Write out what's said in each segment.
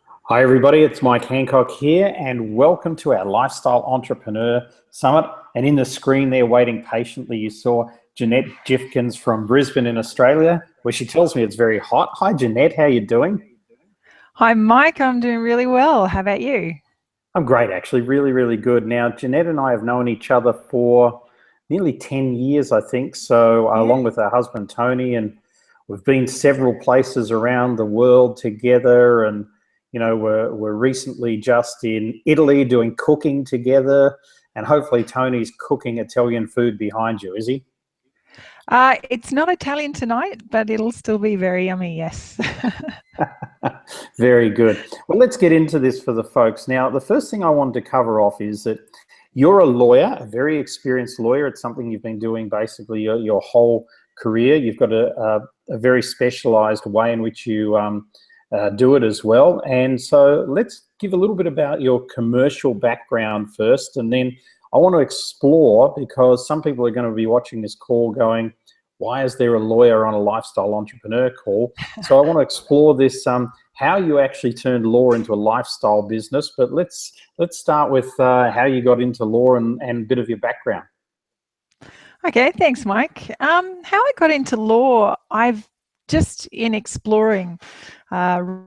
Hi everybody, it's Mike Hancock here and welcome to our Lifestyle Entrepreneur Summit. And in the screen there, waiting patiently, you saw Jeanette Jifkins from Brisbane in Australia, where she tells me it's very hot. Hi Jeanette, how you doing? Hi, Mike. I'm doing really well. How about you? I'm great actually, really good. Now Jeanette and I have known each other for nearly 10 years, I think, so Yeah. along with her husband Tony, and we've been several places around the world together. And we're recently just in Italy doing cooking together, and hopefully Tony's cooking Italian food behind you, is he? It's not Italian tonight, but it'll still be very yummy, yes. Very good. Well, let's get into this for the folks. Now, the first thing I wanted to cover off is that you're a lawyer, a very experienced lawyer. It's something you've been doing basically your whole career. You've got a very specialized way in which you do it as well. And so let's give a little bit about your commercial background first, and then I want to explore, because some people are going to be watching this call going, why is there a lawyer on a lifestyle entrepreneur call? So I want to explore this, how you actually turned law into a lifestyle business. But let's start with how you got into law and a bit of your background. Okay, thanks, Mike. How I got into law, I've just in exploring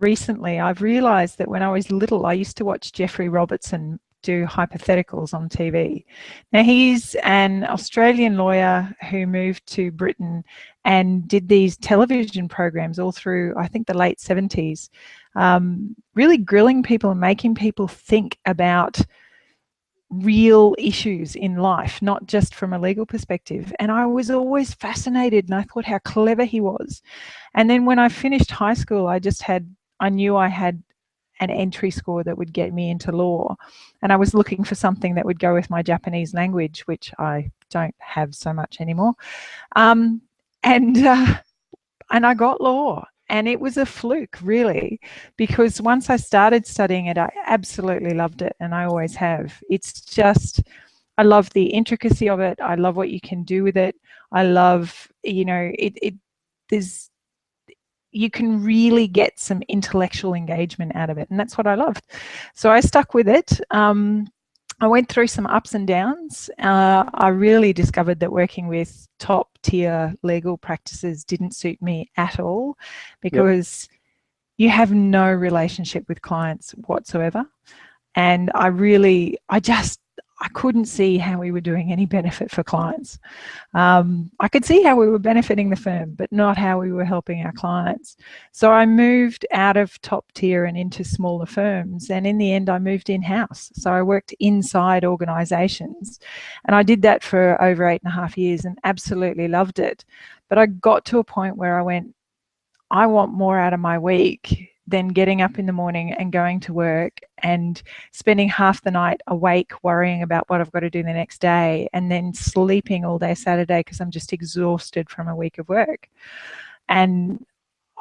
recently, I've realized that when I was little, I used to watch Jeffrey Robertson do hypotheticals on TV. Now, he's an Australian lawyer who moved to Britain and did these television programs all through, I think, the late 70s, really grilling people and making people think about real issues in life, not just from a legal perspective. And I was always fascinated, and I thought how clever he was. And then when I finished high school, I knew I had an entry score that would get me into law. And I was looking for something that would go with my Japanese language, which I don't have so much anymore. Um, and I got law. And it was a fluke, really, because once I started studying it, I absolutely loved it, and I always have. It's just, I love the intricacy of it. I love what you can do with it. I love, there's, you can really get some intellectual engagement out of it, and that's what I loved. So I stuck with it. I went through some ups and downs. I really discovered that working with top tier legal practices didn't suit me at all, Yep. because you have no relationship with clients whatsoever. And I couldn't see how we were doing any benefit for clients. I could see how we were benefiting the firm, but not how we were helping our clients. So I moved out of top tier and into smaller firms. And in the end, I moved in-house. So I worked inside organizations. And I did that for over 8.5 years and absolutely loved it. But I got to a point where I went, I want more out of my week than getting up in the morning and going to work and spending half the night awake worrying about what I've got to do the next day, and then sleeping all day Saturday because I'm just exhausted from a week of work. And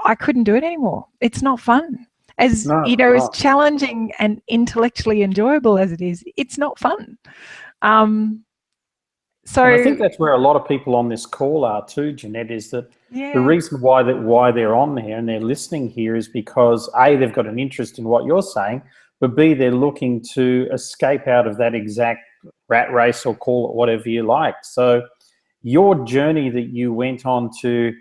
I couldn't do it anymore. It's not fun. As No, you know, as no. challenging and intellectually enjoyable as it is, it's not fun. Um, And I think so that's where a lot of people on this call are too, Jeanette, is that the yeah, reason why they're on here and they're listening here is because A, they've got an interest in what you're saying, but B, they're looking to escape out of that exact rat race, or call it whatever you like. So your journey that you went on to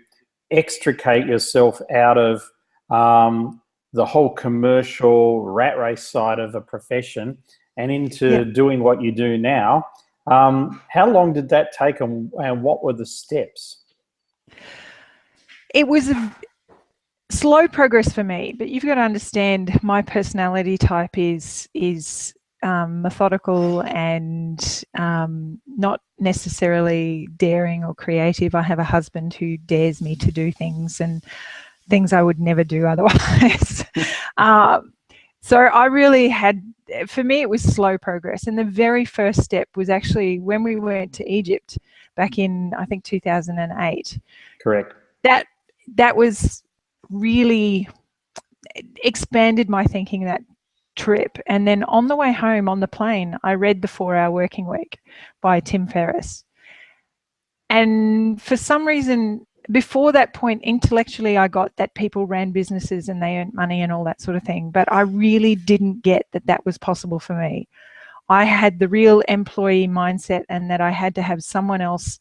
extricate yourself out of the whole commercial rat race side of a profession and yeah. into doing what you do now, how long did that take, and what were the steps? It was a slow progress for me, but you've got to understand my personality type is methodical and not necessarily daring or creative. I have a husband who dares me to do things, and things I would never do otherwise. um, so I really had, for me, it was slow progress. And the very first step was actually when we went to Egypt back in, I think, 2008. Correct. That that was really expanded my thinking, that trip. And then on the way home on the plane, I read The 4-Hour Working Week by Tim Ferriss. And for some reason, before that point, intellectually, I got that people ran businesses and they earned money and all that sort of thing. But I really didn't get that that was possible for me. I had the real employee mindset, and that I had to have someone else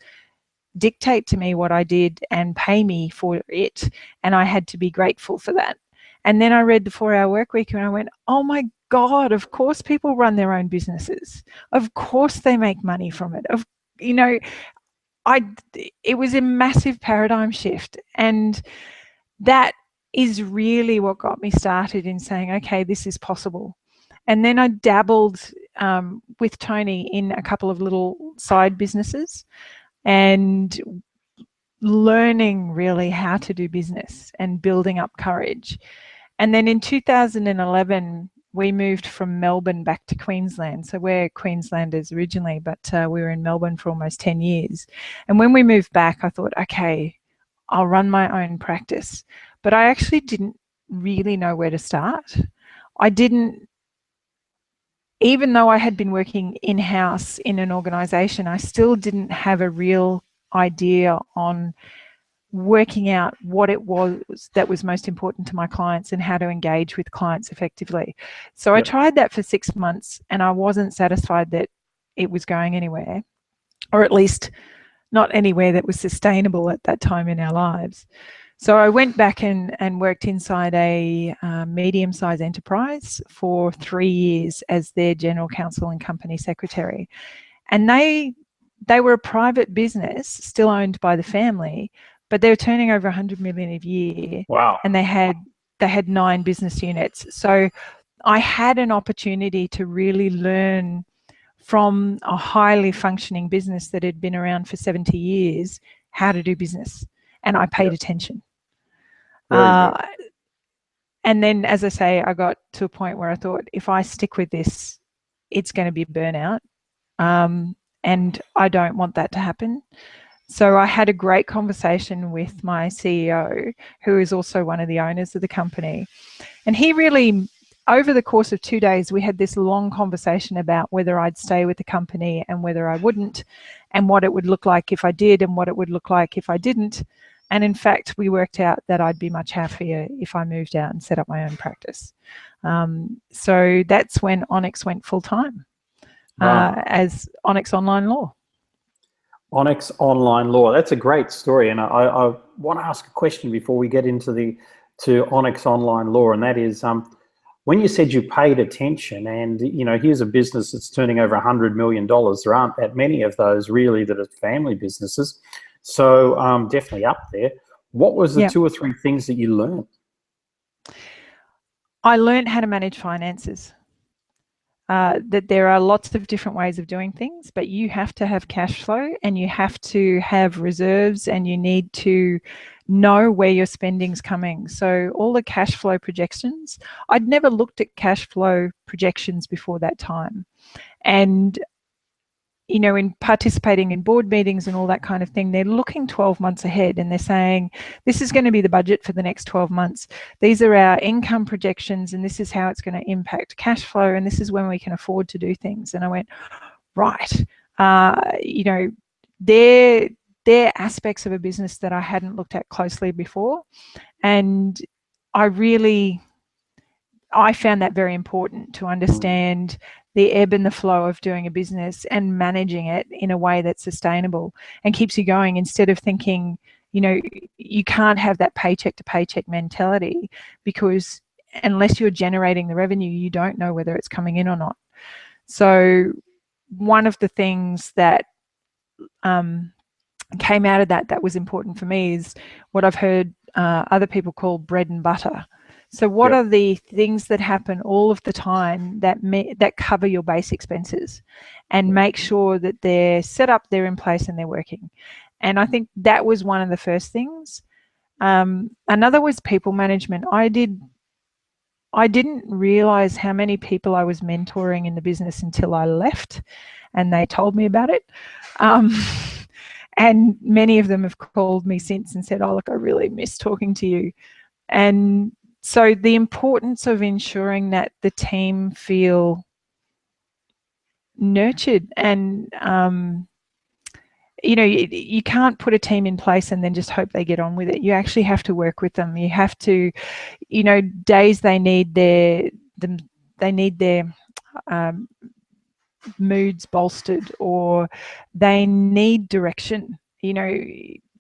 dictate to me what I did and pay me for it. And I had to be grateful for that. And then I read the 4-Hour Workweek and I went, oh my God, of course people run their own businesses. Of course they make money from it. You know, it was a massive paradigm shift. And that is really what got me started in saying, okay, this is possible. And then I dabbled with Tony in a couple of little side businesses and learning really how to do business and building up courage. And then in 2011, we moved from Melbourne back to Queensland. So we're Queenslanders originally, but we were in Melbourne for almost 10 years. And when we moved back, I thought, okay, I'll run my own practice. But I actually didn't really know where to start. I didn't, even though I had been working in-house in an organisation, I still didn't have a real idea on working out what it was that was most important to my clients and how to engage with clients effectively. So I tried that for 6 months and I wasn't satisfied that it was going anywhere, or at least not anywhere that was sustainable at that time in our lives. So I went back and worked inside a medium-sized enterprise for 3 years as their general counsel and company secretary. And they were a private business, still owned by the family, but they were turning over 100 million a year. Wow. And they had 9 business units. So I had an opportunity to really learn from a highly functioning business that had been around for 70 years how to do business. And I paid attention. And then, as I say, I got to a point where I thought, if I stick with this, it's going to be burnout. And I don't want that to happen. So I had a great conversation with my CEO, who is also one of the owners of the company. And he really, over the course of 2 days, we had this long conversation about whether I'd stay with the company and whether I wouldn't, and what it would look like if I did and what it would look like if I didn't. And in fact, we worked out that I'd be much happier if I moved out and set up my own practice. So that's when Onyx went full-time as Onyx Online Law. Onyx Online Law. That's a great story, and I want to ask a question before we get into Onyx Online Law, and that is, when you said you paid attention, and you know, here's a business that's turning over $100 million. There aren't that many of those really that are family businesses, so definitely up there. What was the 2 or 3 things that you learned? I learned how to manage finances. That there are lots of different ways of doing things, but you have to have cash flow and you have to have reserves, and you need to know where your spending's coming. So all the cash flow projections, I'd never looked at cash flow projections before that time. And you know, in participating in board meetings and all that kind of thing, they're looking 12 months ahead and they're saying, this is going to be the budget for the next 12 months. These are our income projections and this is how it's going to impact cash flow, and this is when we can afford to do things. And I went, right, you know, they're aspects of a business that I hadn't looked at closely before. And I found that very important to understand the ebb and the flow of doing a business and managing it in a way that's sustainable and keeps you going, instead of thinking, you know, you can't have that paycheck to paycheck mentality, because unless you're generating the revenue, you don't know whether it's coming in or not. So one of the things that came out of that was important for me is what I've heard other people call bread and butter. So what are the things that happen all of the time that cover your base expenses, and make sure that they're set up, they're in place, and they're working? And I think that was one of the first things. Another was people management. I didn't realize how many people I was mentoring in the business until I left and they told me about it. And many of them have called me since and said, oh, look, I really miss talking to you. And so the importance of ensuring that the team feel nurtured and you know, you can't put a team in place and then just hope they get on with it. You actually have to work with them. You have to, you know, days they need their moods bolstered, or they need direction. You know,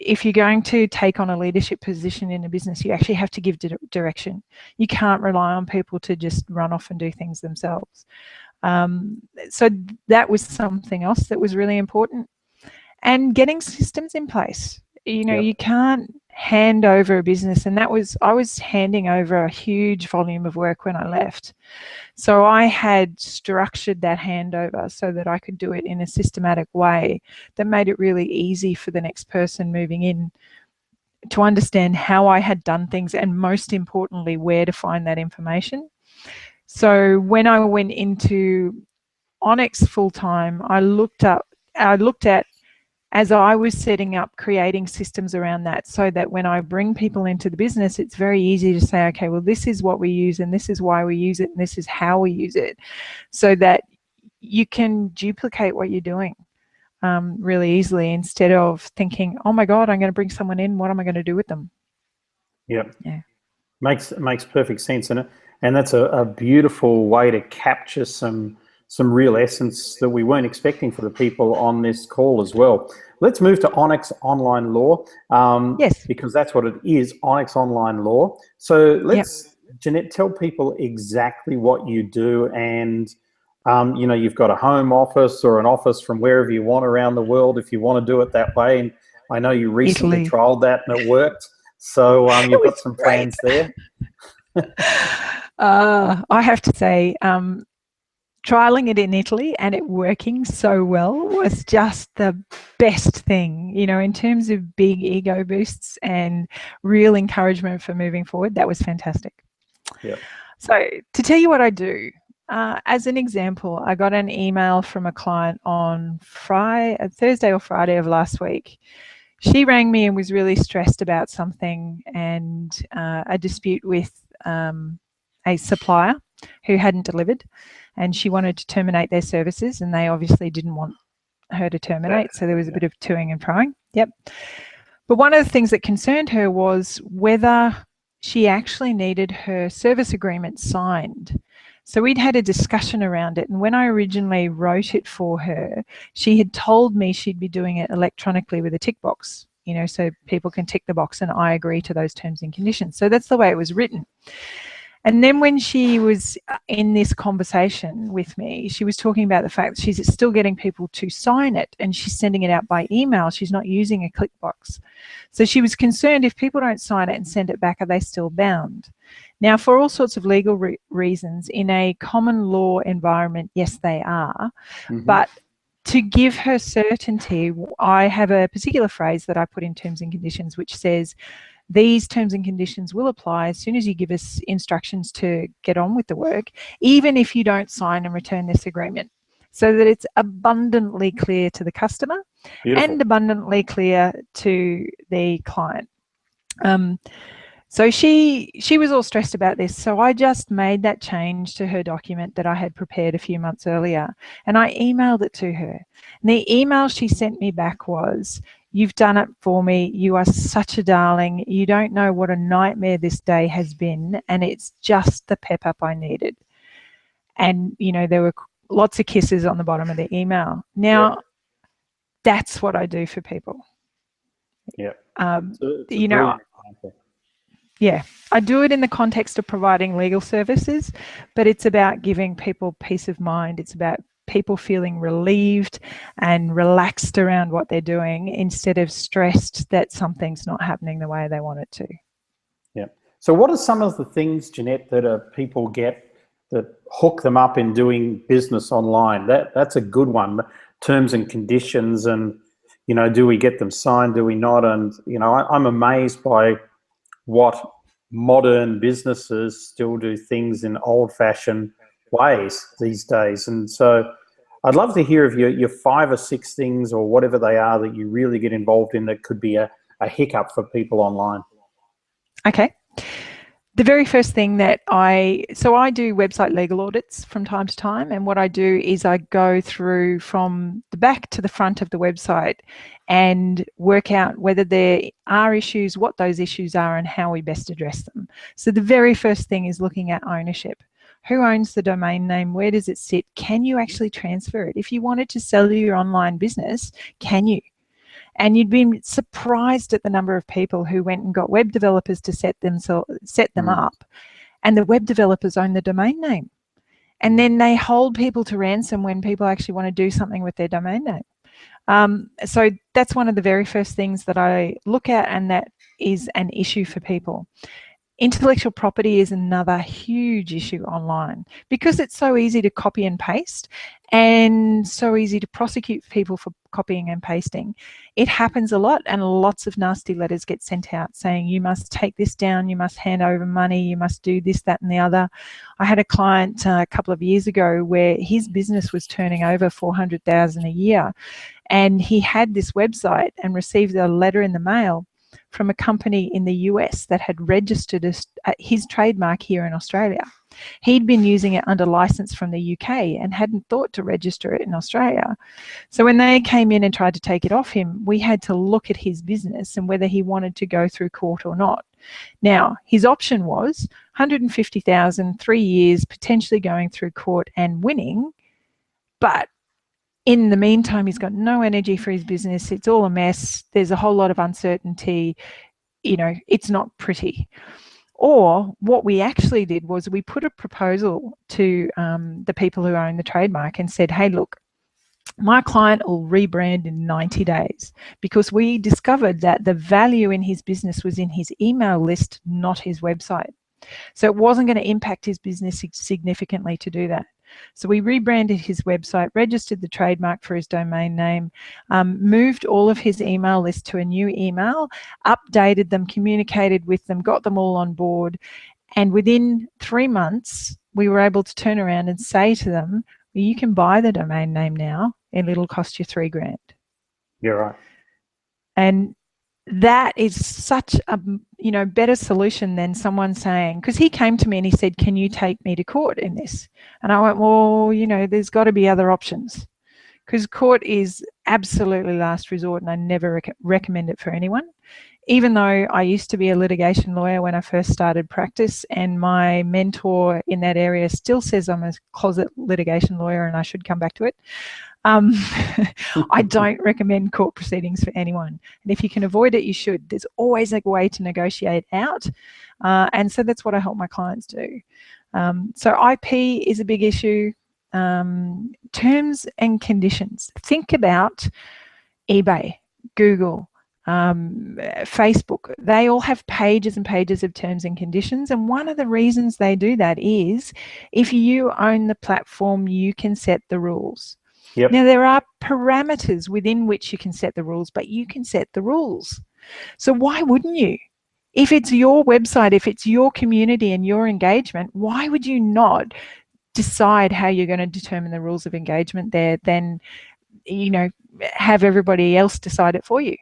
if you're going to take on a leadership position in a business, you actually have to give direction. You can't rely on people to just run off and do things themselves. So that was something else that was really important. And getting systems in place. You know, you can't hand over a business, and I was handing over a huge volume of work when I left. So I had structured that handover so that I could do it in a systematic way that made it really easy for the next person moving in to understand how I had done things, and most importantly, where to find that information. So when I went into Onyx full-time, I looked at, as I was setting up, creating systems around that, so that when I bring people into the business, it's very easy to say, okay, well, this is what we use, and this is why we use it, and this is how we use it, so that you can duplicate what you're doing really easily, instead of thinking, oh my God, I'm going to bring someone in, what am I going to do with them? Yeah. Makes perfect sense, and that's a beautiful way to capture some real essence that we weren't expecting for the people on this call as well. Let's move to Onyx Online Law, yes, because that's what it is, Onyx Online Law. So let's, Jeanette, tell people exactly what you do, and you know, you've got a home office or an office from wherever you want around the world if you want to do it that way. And I know you recently trialed that and it worked. So you've got some plans there. I have to say, trialing it in Italy and it working so well was just the best thing, you know, in terms of big ego boosts and real encouragement for moving forward. That was fantastic. Yeah. So to tell you what I do, as an example, I got an email from a client on Thursday or Friday of last week. She rang me and was really stressed about something, and a dispute with a supplier who hadn't delivered, and she wanted to terminate their services, and they obviously didn't want her to terminate, so there was a bit of toing and froing. But one of the things that concerned her was whether she actually needed her service agreement signed. So we'd had a discussion around it, and when I originally wrote it for her, she had told me she'd be doing it electronically with a tick box, you know, so people can tick the box and I agree to those terms and conditions. So that's the way it was written. And then when she was in this conversation with me, she was talking about the fact that she's still getting people to sign it, and she's sending it out by email. She's not using a click box. So she was concerned, if people don't sign it and send it back, are they still bound? Now, for all sorts of legal reasons, in a common law environment, yes, they are. But to give her certainty, I have a particular phrase that I put in terms and conditions, which says, these terms and conditions will apply as soon as you give us instructions to get on with the work, even if you don't sign and return this agreement, so that it's abundantly clear to the customer and abundantly clear to the client. So she was all stressed about this. So I just made that change to her document that I had prepared a few months earlier, and I emailed it to her. And the email she sent me back was, "You've done it for me. You are such a darling. You don't know what a nightmare this day has been, and it's just the pep up I needed." And, you know, there were lots of kisses on the bottom of the email. Now, that's what I do for people. You know, I do it in the context of providing legal services, but it's about giving people peace of mind. It's about people feeling relieved and relaxed around what they're doing, instead of stressed that something's not happening the way they want it to. So what are some of the things, Jeanette, that people get that hook them up in doing business online? That's a good one. Terms and conditions, and, you know, do we get them signed? Do we not? And, you know, I'm amazed by what modern businesses still do things in old-fashioned ways these days. And so I'd love to hear of your 5 or 6 things, or whatever they are, that you really get involved in that could be a hiccup for people online. Okay. The very first thing that I do website legal audits from time to time, and what I do is I go through from the back to the front of the website and work out whether there are issues, what those issues are, and how we best address them. So the very first thing is looking at ownership. Who owns the domain name? Where does it sit? Can you actually transfer it? If you wanted to sell your online business, can you? And you'd be surprised at the number of people who went and got web developers to set them up, and the web developers own the domain name. And then they hold people to ransom when people actually want to do something with their domain name. So that's one of the very first things that I look at, and that is an issue for people. Intellectual property is another huge issue online because it's so easy to copy and paste and so easy to prosecute people for copying and pasting. It happens a lot, and lots of nasty letters get sent out saying you must take this down, you must hand over money, you must do this, that and the other. I had a client a couple of years ago where his business was turning over $400,000 a year, and he had this website and received a letter in the mail from a company in the US that had registered his trademark here in Australia. He'd been using it under license from the UK and hadn't thought to register it in Australia. So when they came in and tried to take it off him, we had to look at his business and whether he wanted to go through court or not. Now, his option was $150,000, 3 years, potentially going through court and winning, but in the meantime, he's got no energy for his business. It's all a mess. There's a whole lot of uncertainty. You know, it's not pretty. Or what we actually did was we put a proposal to the people who own the trademark and said, hey, look, my client will rebrand in 90 days because we discovered that the value in his business was in his email list, not his website. So it wasn't going to impact his business significantly to do that. So we rebranded his website, registered the trademark for his domain name, moved all of his email list to a new email, updated them, communicated with them, got them all on board. And within 3 months, we were able to turn around and say to them, well, you can buy the domain name now and it'll cost you $3,000. You're right. And that is such a better solution than someone saying, because he came to me and he said, can you take me to court in this? And I went, well, there's got to be other options, because court is absolutely last resort and I never recommend it for anyone. Even though I used to be a litigation lawyer when I first started practice, and my mentor in that area still says I'm a closet litigation lawyer and I should come back to it. I don't recommend court proceedings for anyone. And if you can avoid it, you should. There's always a way to negotiate out. And so that's what I help my clients do. So IP is a big issue. Terms and conditions. Think about eBay, Google, Facebook. They all have pages and pages of terms and conditions. And one of the reasons they do that is if you own the platform, you can set the rules. Yep. Now, there are parameters within which you can set the rules, but you can set the rules. So why wouldn't you? If it's your website, if it's your community and your engagement, why would you not decide how you're going to determine the rules of engagement there, then, have everybody else decide it for you?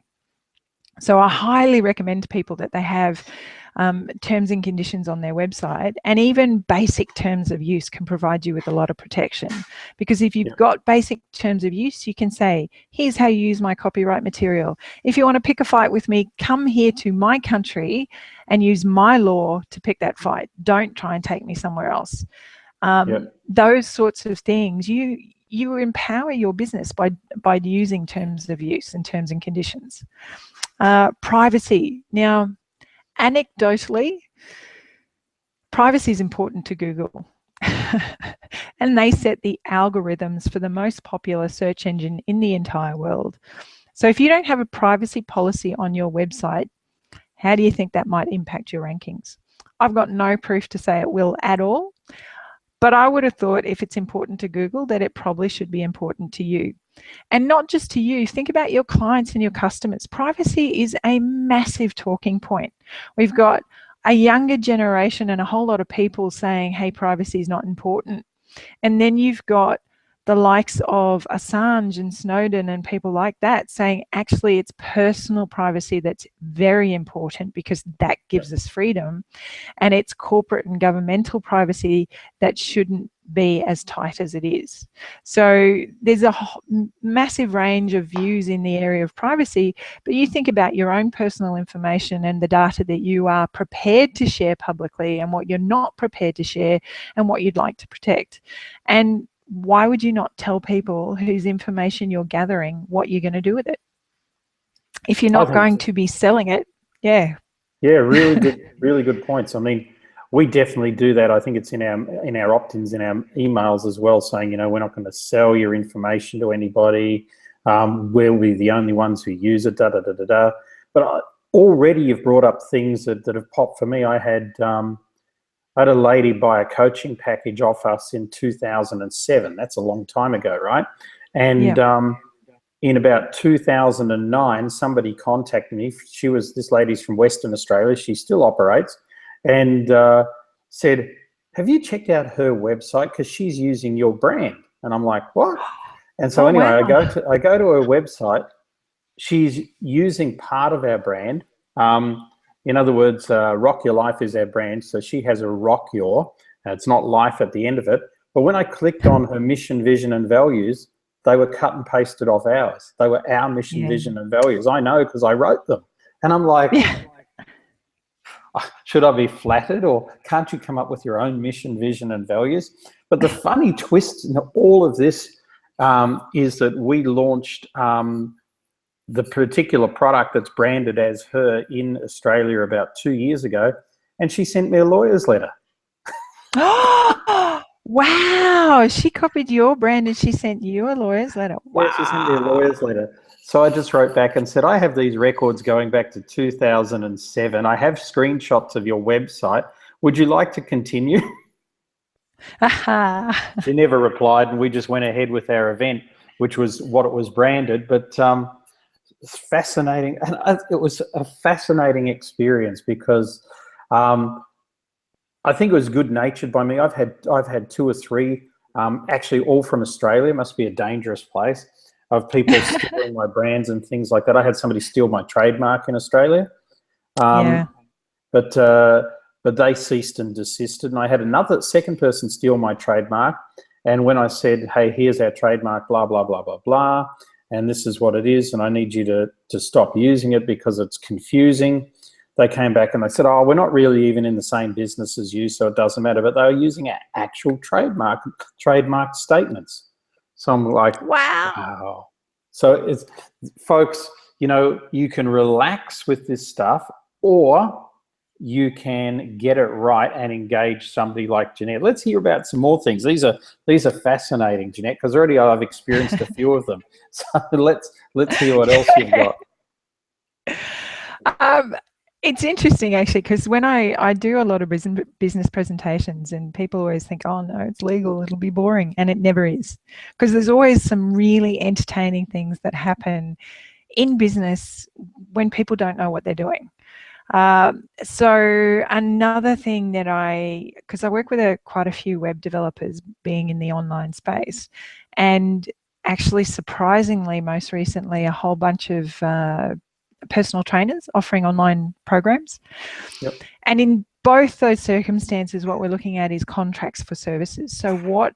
So I highly recommend to people that they have terms and conditions on their website, and even basic terms of use can provide you with a lot of protection, because if you've got basic terms of use, you can say, here's how you use my copyright material. If you want to pick a fight with me, come here to my country and use my law to pick that fight. Don't try and take me somewhere else. Those sorts of things, you empower your business by using terms of use and terms and conditions. Privacy. Now, anecdotally, privacy is important to Google. And they set the algorithms for the most popular search engine in the entire world. So if you don't have a privacy policy on your website, how do you think that might impact your rankings? I've got no proof to say it will at all, but I would have thought if it's important to Google, that it probably should be important to you. And not just to you, think about your clients and your customers. Privacy is a massive talking point. We've got a younger generation and a whole lot of people saying, hey, privacy is not important. And then you've got the likes of Assange and Snowden and people like that, saying actually it's personal privacy that's very important because that gives us freedom, and it's corporate and governmental privacy that shouldn't be as tight as it is. So there's a massive range of views in the area of privacy, but you think about your own personal information and the data that you are prepared to share publicly and what you're not prepared to share and what you'd like to protect. And why would you not tell people whose information you're gathering what you're going to do with it? If you're not going to be selling it, yeah. Yeah, really good points. I mean, we definitely do that. I think it's in our opt-ins, in our emails as well, saying, you know, we're not going to sell your information to anybody. We'll be the only ones who use it, But already you've brought up things that have popped for me. I had a lady buy a coaching package off us in 2007. That's a long time ago, right? And in about 2009, somebody contacted me. This lady's from Western Australia. She still operates. And said, have you checked out her website? Because she's using your brand. And I'm like, what? And so anyway, wow. I go to her website. She's using part of our brand. In other words, Rock Your Life is our brand. So she has a Rock Your. It's not life at the end of it. But when I clicked on her mission, vision, and values, they were cut and pasted off ours. They were our mission, vision, and values. I know because I wrote them. And I'm like... should I be flattered, or can't you come up with your own mission, vision, and values? But the funny twist in all of this is that we launched the particular product that's branded as her in Australia about 2 years ago, and she sent me a lawyer's letter. Wow, she copied your brand and she sent you a lawyer's letter. Wow. Yeah, she sent me a lawyer's letter. So I just wrote back and said, I have these records going back to 2007. I have screenshots of your website. Would you like to continue? She never replied, and we just went ahead with our event, which was what it was branded. But it's fascinating. And it was a fascinating experience because I think it was good-natured by me. I've had 2 or 3, actually all from Australia. It must be a dangerous place. Of people stealing my brands and things like that. I had somebody steal my trademark in Australia, but they ceased and desisted. And I had second person steal my trademark. And when I said, "Hey, here's our trademark, blah blah blah blah blah, and this is what it is, and I need you to stop using it because it's confusing," they came back and they said, "Oh, we're not really even in the same business as you, so it doesn't matter." But they were using our actual trademark statements. So I'm like, wow. So it's, folks, you know, you can relax with this stuff, or you can get it right and engage somebody like Jeanette. Let's hear about some more things. These are fascinating, Jeanette, because already I've experienced a few of them. So let's hear what else you've got. It's interesting, actually, because when I do a lot of business presentations, and people always think, oh, no, it's legal, it'll be boring. And it never is, because there's always some really entertaining things that happen in business when people don't know what they're doing. So another thing that because I work with quite a few web developers being in the online space, and actually surprisingly, most recently, a whole bunch of personal trainers offering online programs. Yep. And in both those circumstances, what we're looking at is contracts for services. So what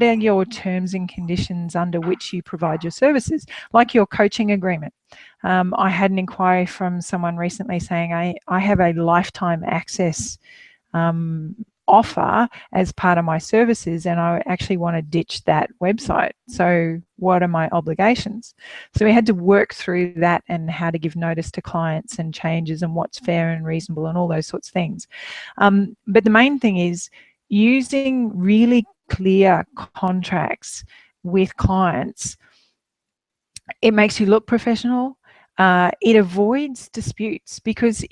are your terms and conditions under which you provide your services, like your coaching agreement? I had an inquiry from someone recently saying, I have a lifetime access offer as part of my services, and I actually want to ditch that website. So what are my obligations? So we had to work through that and how to give notice to clients and changes and what's fair and reasonable and all those sorts of things. But the main thing is using really clear contracts with clients. It makes you look professional. It avoids disputes, because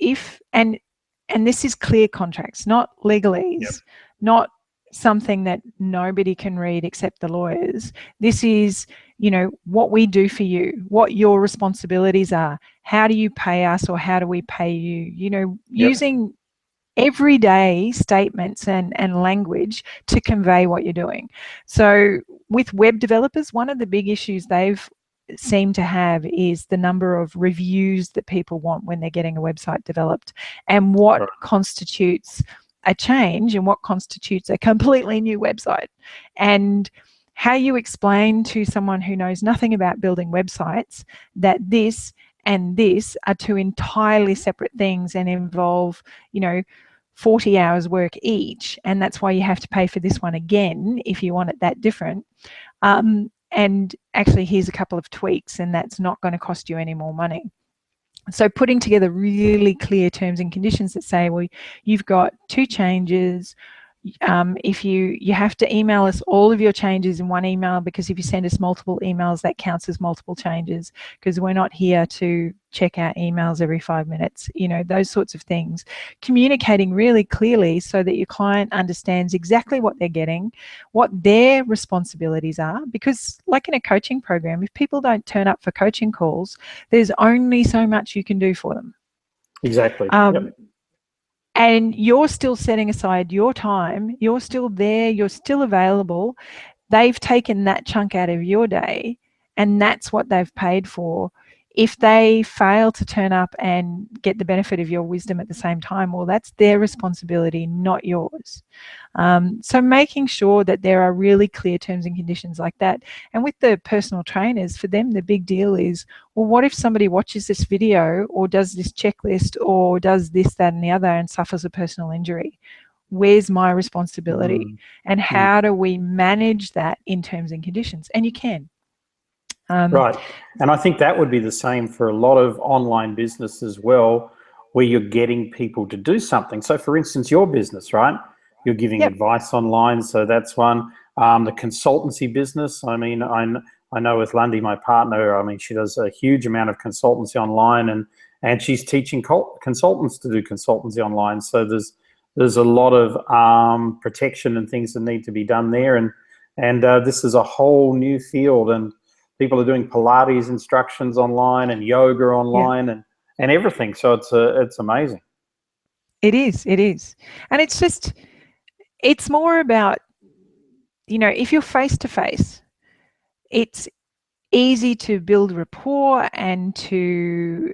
and this is clear contracts, not legalese, not something that nobody can read except the lawyers. This is, you know, what we do for you, what your responsibilities are, how do you pay us, or how do we pay you, you know, using everyday statements and language to convey what you're doing. So with web developers, one of the big issues they've seem to have is the number of reviews that people want when they're getting a website developed, and what constitutes a change and what constitutes a completely new website. And how you explain to someone who knows nothing about building websites that this and this are two entirely separate things and involve, 40 hours work each, and that's why you have to pay for this one again if you want it that different. And actually, here's a couple of tweaks, and that's not going to cost you any more money. So putting together really clear terms and conditions that say, well, you've got 2 changes. If you have to email us all of your changes in one email, because if you send us multiple emails, that counts as multiple changes, because we're not here to check our emails every 5 minutes, those sorts of things. Communicating really clearly so that your client understands exactly what they're getting, what their responsibilities are, because like in a coaching program, if people don't turn up for coaching calls, there's only so much you can do for them. Exactly. Yep. And you're still setting aside your time, you're still there, you're still available. They've taken that chunk out of your day, and that's what they've paid for. If they fail to turn up and get the benefit of your wisdom at the same time, well, that's their responsibility, not yours. So making sure that there are really clear terms and conditions like that. And with the personal trainers, for them, the big deal is, well, what if somebody watches this video or does this checklist or does this, that, and the other and suffers a personal injury? Where's my responsibility? And how do we manage that in terms and conditions? And you can. Right. And I think that would be the same for a lot of online business as well, where you're getting people to do something. So for instance, your business, right? You're giving advice online, so that's one. The consultancy business, I mean, I know with Lundy, my partner, I mean, she does a huge amount of consultancy online, and she's teaching consultants to do consultancy online. So there's a lot of protection and things that need to be done there, and this is a whole new field, and people are doing Pilates instructions online and yoga online and everything. So it's amazing. It is, and it's more about, if you're face to face, it's easy to build rapport and to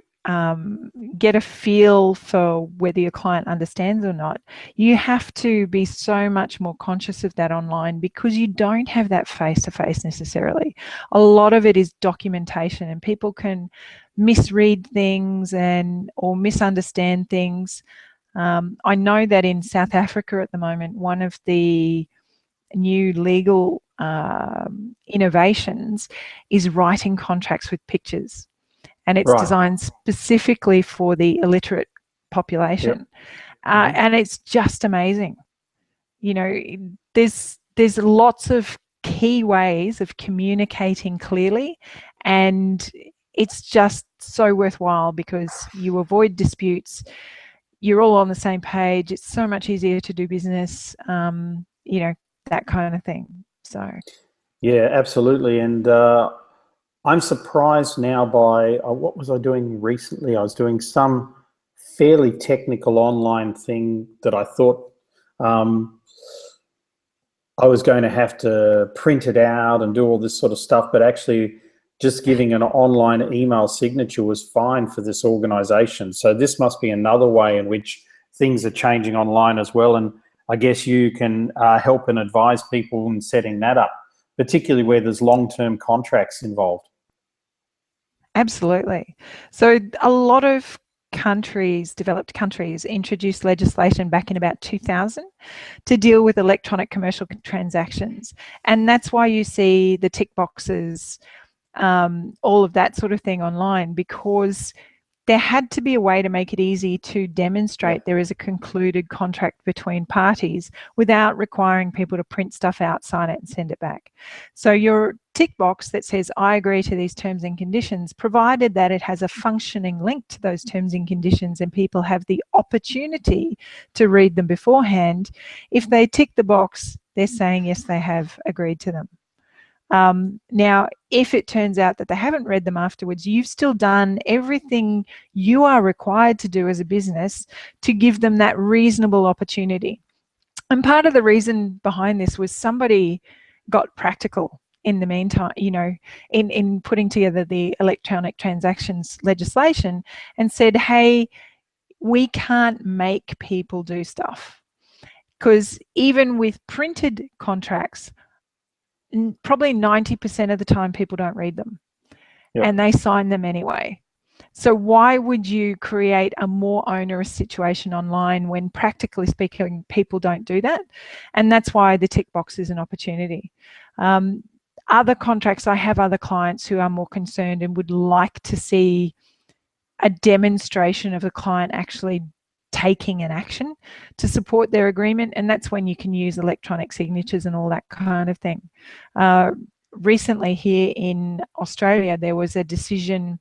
get a feel for whether your client understands or not. You have to be so much more conscious of that online, because you don't have that face-to-face necessarily. A lot of it is documentation, and people can misread things or misunderstand things. I know that in South Africa at the moment, one of the new legal innovations is writing contracts with pictures. And it's designed specifically for the illiterate population. And it's just amazing. There's lots of key ways of communicating clearly, and it's just so worthwhile because you avoid disputes. You're all on the same page. It's so much easier to do business, that kind of thing. So, yeah, absolutely. And I'm surprised now by what was I doing recently? I was doing some fairly technical online thing that I thought I was going to have to print it out and do all this sort of stuff, but actually just giving an online email signature was fine for this organization. So this must be another way in which things are changing online as well. And I guess you can help and advise people in setting that up, particularly where there's long-term contracts involved. Absolutely. So a lot of developed countries, introduced legislation back in about 2000 to deal with electronic commercial transactions. And that's why you see the tick boxes, all of that sort of thing online, because there had to be a way to make it easy to demonstrate there is a concluded contract between parties without requiring people to print stuff out, sign it, and send it back. So your tick box that says, I agree to these terms and conditions, provided that it has a functioning link to those terms and conditions and people have the opportunity to read them beforehand, if they tick the box, they're saying, yes, they have agreed to them. Now, if it turns out that they haven't read them afterwards, you've still done everything you are required to do as a business to give them that reasonable opportunity. And part of the reason behind this was somebody got practical in the meantime, you know, in putting together the electronic transactions legislation, and said, hey, we can't make people do stuff, because even with printed contracts, probably 90% of the time people don't read them. Yep. And they sign them anyway. So why would you create a more onerous situation online when, practically speaking, people don't do that? And that's why the tick box is an opportunity. Other contracts, I have other clients who are more concerned and would like to see a demonstration of the client actually taking an action to support their agreement, and that's when you can use electronic signatures and all that kind of thing. Recently here in Australia, there was a decision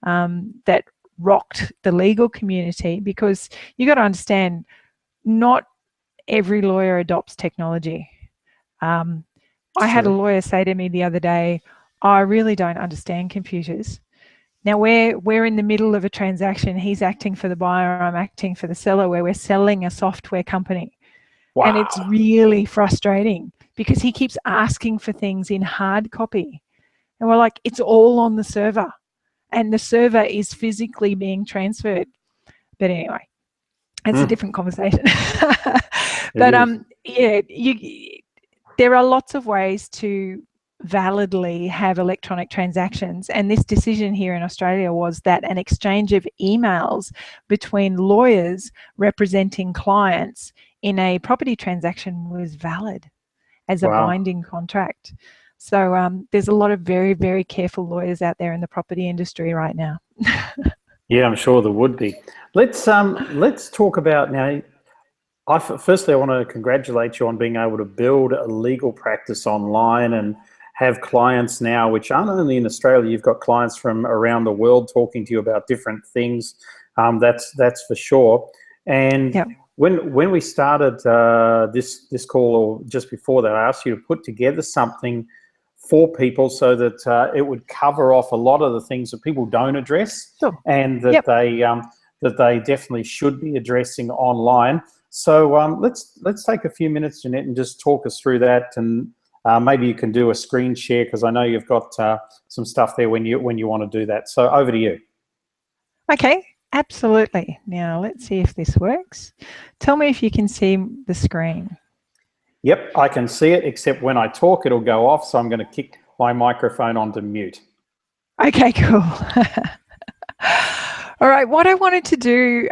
that rocked the legal community, because you got to understand, not every lawyer adopts technology. I had a lawyer say to me the other day, I really don't understand computers. Now we're in the middle of a transaction. He's acting for the buyer, I'm acting for the seller, where we're selling a software company. Wow. And it's really frustrating because he keeps asking for things in hard copy. And we're like, it's all on the server. And the server is physically being transferred. But anyway, it's a different conversation. But yeah, there are lots of ways to validly have electronic transactions, and this decision here in Australia was that an exchange of emails between lawyers representing clients in a property transaction was valid as a binding contract. So there's a lot of very, very careful lawyers out there in the property industry right now. Yeah, I'm sure there would be. Let's talk about now. Firstly, I want to congratulate you on being able to build a legal practice online and have clients now, which aren't only in Australia. You've got clients from around the world talking to you about different things. That's for sure. And yep. When we started this call, or just before that, I asked you to put together something for people so that it would cover off a lot of the things that people don't address, sure. And that yep. That they definitely should be addressing online. So let's take a few minutes, Jeanette, and just talk us through that, and maybe you can do a screen share, because I know you've got some stuff there when you want to do that. So over to you. Okay, absolutely. Now let's see if this works. Tell me if you can see the screen. Yep, I can see it, except when I talk, it'll go off. So I'm going to kick my microphone onto mute. Okay, cool. All right, what I wanted to do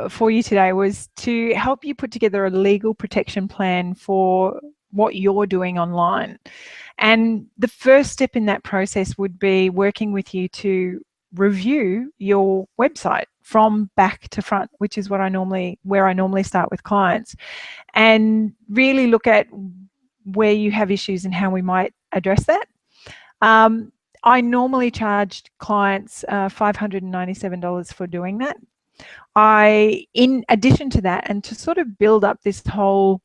for you today was to help you put together a legal protection plan for what you're doing online. And the first step in that process would be working with you to review your website from back to front, which is where I normally start with clients, and really look at where you have issues and how we might address that. I normally charged clients $597 for doing that. In addition to that, and to sort of build up this whole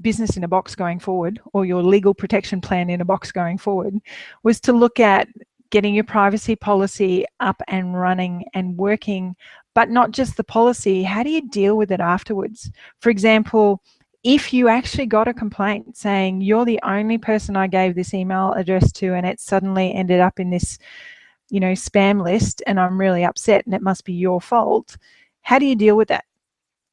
business in a box going forward, or your legal protection plan in a box going forward, was to look at getting your privacy policy up and running and working, but not just the policy. How do you deal with it afterwards? For example, if you actually got a complaint saying you're the only person I gave this email address to, and it suddenly ended up in this, spam list, and I'm really upset and it must be your fault, how do you deal with that?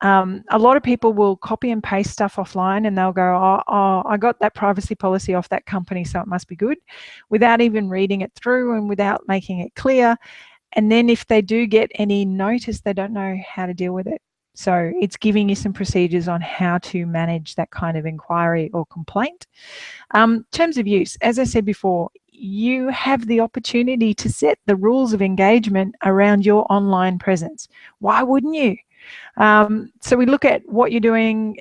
A lot of people will copy and paste stuff offline, and they'll go, oh, I got that privacy policy off that company, so it must be good, without even reading it through and without making it clear. And then if they do get any notice, they don't know how to deal with it. So it's giving you some procedures on how to manage that kind of inquiry or complaint. Terms of use, as I said before, you have the opportunity to set the rules of engagement around your online presence. Why wouldn't you? So we look at what you're doing,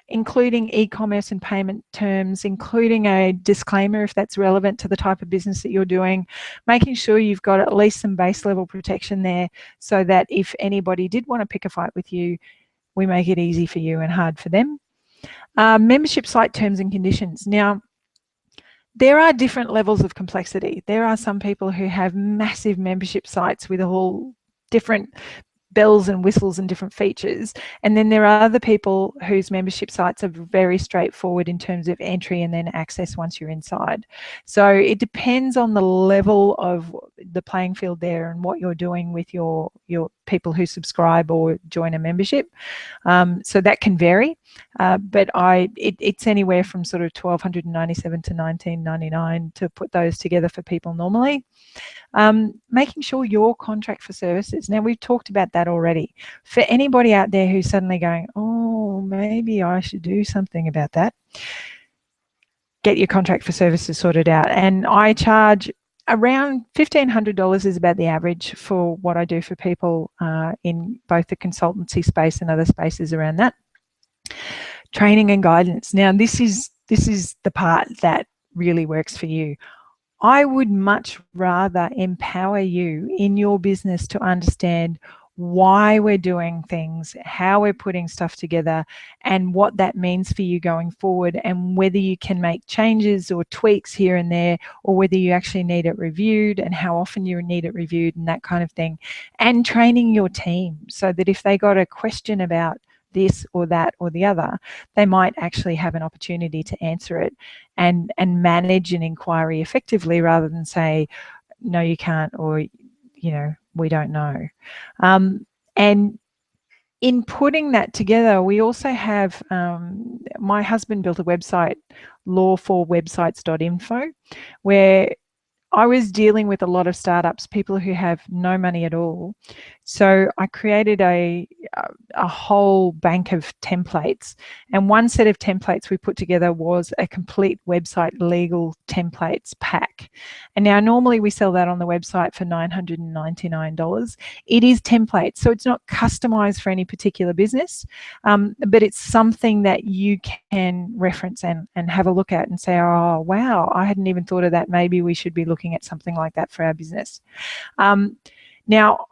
including e-commerce and payment terms, including a disclaimer if that's relevant to the type of business that you're doing, making sure you've got at least some base level protection there, so that if anybody did want to pick a fight with you, we make it easy for you and hard for them. Membership site terms and conditions. Now, there are different levels of complexity. There are some people who have massive membership sites with all different bells and whistles and different features, and then there are other people whose membership sites are very straightforward in terms of entry and then access once you're inside. So it depends on the level of the playing field there and what you're doing with your people who subscribe or join a membership. So that can vary, but it's anywhere from sort of $1,297 to $1,999 to put those together for people normally. Making sure your contract for services. Now, we've talked about that already. For anybody out there who's suddenly going, oh, maybe I should do something about that, get your contract for services sorted out. And I charge around $1,500 is about the average for what I do for people in both the consultancy space and other spaces around that. Training and guidance. Now, this is the part that really works for you. I would much rather empower you in your business to understand why we're doing things, how we're putting stuff together, and what that means for you going forward, and whether you can make changes or tweaks here and there, or whether you actually need it reviewed and how often you need it reviewed and that kind of thing. And training your team so that if they got a question about this or that or the other, they might actually have an opportunity to answer it and manage an inquiry effectively, rather than say, no, you can't, or, you know, we don't know. And in putting that together, we also have, my husband built a website, law4websites.info, where I was dealing with a lot of startups, people who have no money at all. So I created a whole bank of templates, and one set of templates we put together was a complete website legal templates pack. And now normally we sell that on the website for $999. It is templates, so it's not customized for any particular business, but it's something that you can reference and have a look at and say, oh, wow, I hadn't even thought of that. Maybe we should be looking at something like that for our business. Now,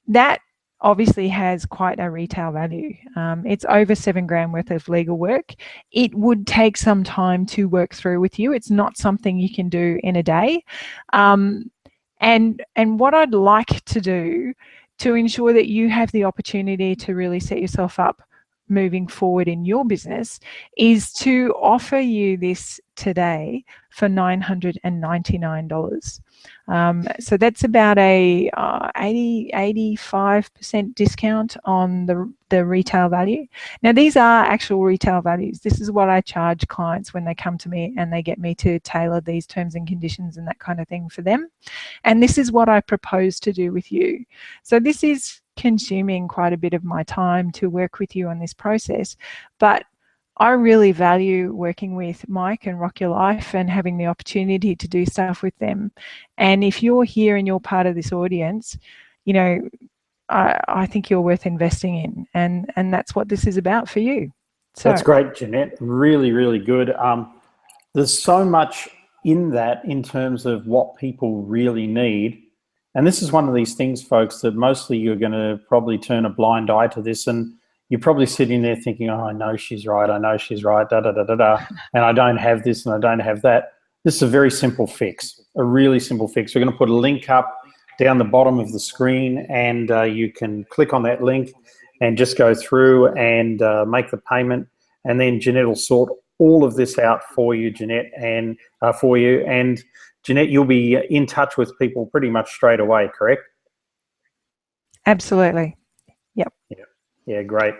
that obviously has quite a retail value. It's over $7,000 worth of legal work. It would take some time to work through with you. It's not something you can do in a day. And what I'd like to do to ensure that you have the opportunity to really set yourself up moving forward in your business is to offer you this today for $999. So that's about a 85% discount on the retail value. Now, these are actual retail values. This is what I charge clients when they come to me and they get me to tailor these terms and conditions and that kind of thing for them. And this is what I propose to do with you. So this is consuming quite a bit of my time to work with you on this process, but I really value working with Mike and Rock Your Life and having the opportunity to do stuff with them. And if you're here and you're part of this audience, you know, I think you're worth investing in, and that's what this is about for you. So that's great, Jeanette. Really, really good. There's so much in that in terms of what people really need. And this is one of these things, folks, that mostly you're going to probably turn a blind eye to this, and you're probably sitting there thinking, oh, I know she's right, I know she's right, da-da-da-da-da, and I don't have this and I don't have that. This is a very simple fix, a really simple fix. We're going to put a link up down the bottom of the screen, and you can click on that link and just go through and make the payment, and then Jeanette will sort all of this out for you, Jeanette, and And Jeanette, you'll be in touch with people pretty much straight away, correct? Absolutely. Yep. Yeah, great.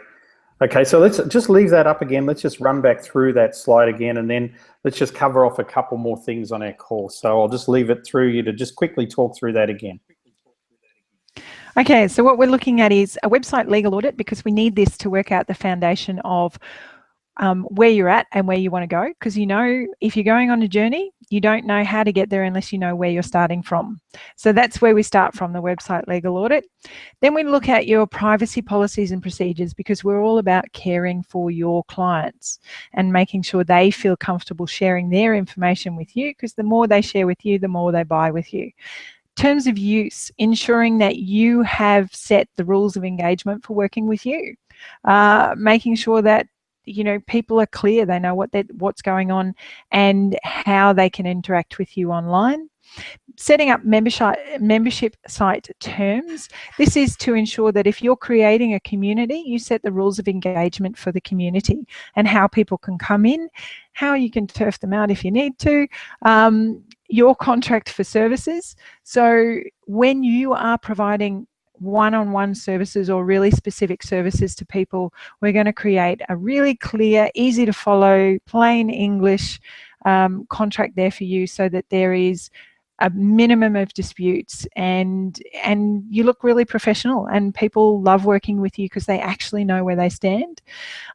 Okay, so let's just leave that up again. Let's just run back through that slide again, and then let's just cover off a couple more things on our course. So I'll just leave it through you to just quickly talk through that again. Okay, so what we're looking at is a website legal audit, because we need this to work out the foundation of where you're at and where you want to go, because, you know, if you're going on a journey, you don't know how to get there unless you know where you're starting from. So that's where we start from, the website legal audit. Then we look at your privacy policies and procedures, because we're all about caring for your clients and making sure they feel comfortable sharing their information with you, because the more they share with you, the more they buy with you. Terms of use, ensuring that you have set the rules of engagement for working with you, making sure that you know, people are clear. They know what's going on and how they can interact with you online. Setting up membership site terms. This is to ensure that if you're creating a community, you set the rules of engagement for the community and how people can come in, how you can turf them out if you need to, your contract for services. So when you are providing one-on-one services or really specific services to people, we're going to create a really clear, easy to follow, plain English contract there for you, so that there is a minimum of disputes and you look really professional and people love working with you because they actually know where they stand.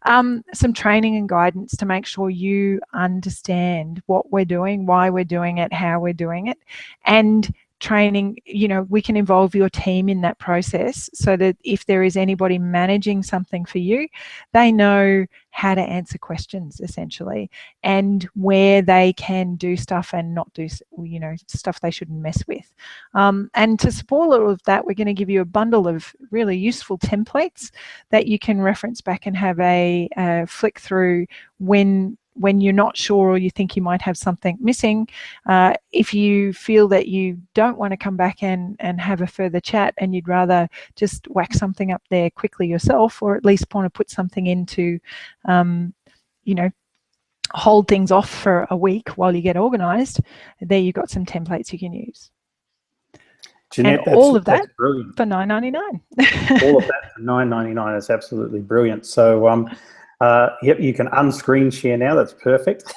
Some training and guidance to make sure you understand what we're doing, why we're doing it, how we're doing it, and training. You know, we can involve your team in that process so that if there is anybody managing something for you, they know how to answer questions essentially, and where they can do stuff and not do, you know, stuff they shouldn't mess with. And to support all of that, we're going to give you a bundle of really useful templates that you can reference back and have a flick through when you're not sure or you think you might have something missing. If you feel that you don't want to come back and have a further chat and you'd rather just whack something up there quickly yourself, or at least want to put something into, you know, hold things off for a week while you get organised, there you've got some templates you can use. Jeanette, and all of that brilliant. For $9.99. All of that for $9.99 is absolutely brilliant. So yep, you can unscreen share now. That's perfect.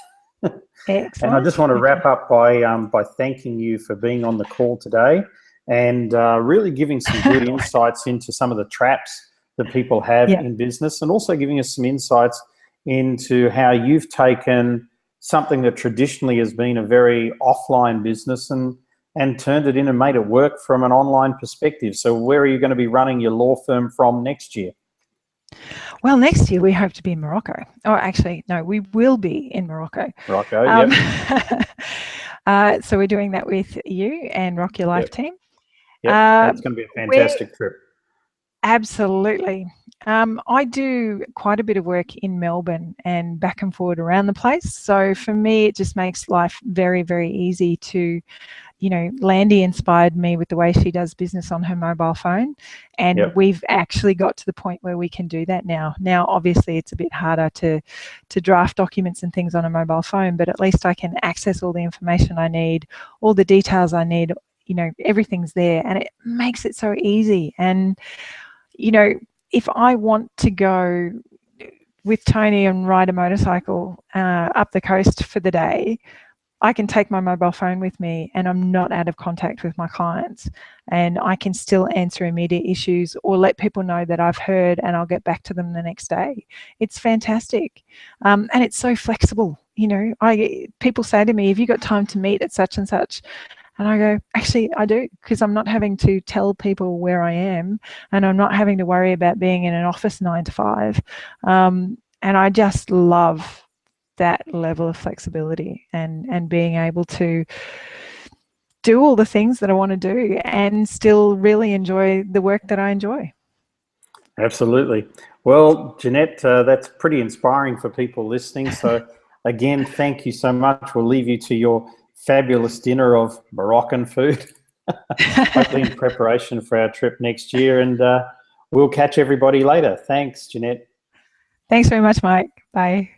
Excellent. And I just want to wrap up by thanking you for being on the call today and really giving some good insights into some of the traps that people have in business, and also giving us some insights into how you've taken something that traditionally has been a very offline business and turned it in and made it work from an online perspective. So where are you going to be running your law firm from next year? Well, next year we hope to be in Morocco. Oh, actually, no, we will be in Morocco. Morocco, yep. So we're doing that with you and Rock Your Life team. Yeah, it's going to be a fantastic trip. Absolutely. I do quite a bit of work in Melbourne and back and forward around the place. So for me, it just makes life very, very easy to, you know, Landy inspired me with the way she does business on her mobile phone. And we've actually got to the point where we can do that now. Now, obviously, it's a bit harder to draft documents and things on a mobile phone, but at least I can access all the information I need, all the details I need, you know, everything's there, and it makes it so easy. And, you know, if I want to go with Tony and ride a motorcycle up the coast for the day, I can take my mobile phone with me and I'm not out of contact with my clients, and I can still answer immediate issues or let people know that I've heard and I'll get back to them the next day. It's fantastic. And it's so flexible. You know, people say to me, have you got time to meet at such and such? And I go, actually, I do, because I'm not having to tell people where I am, and I'm not having to worry about being in an office 9 to 5. And I just love that level of flexibility and being able to do all the things that I want to do and still really enjoy the work that I enjoy. Absolutely. Well, Jeanette, that's pretty inspiring for people listening. So again, thank you so much. We'll leave you to your fabulous dinner of Moroccan food, hopefully in preparation for our trip next year. And we'll catch everybody later. Thanks, Jeanette. Thanks very much, Mike. Bye.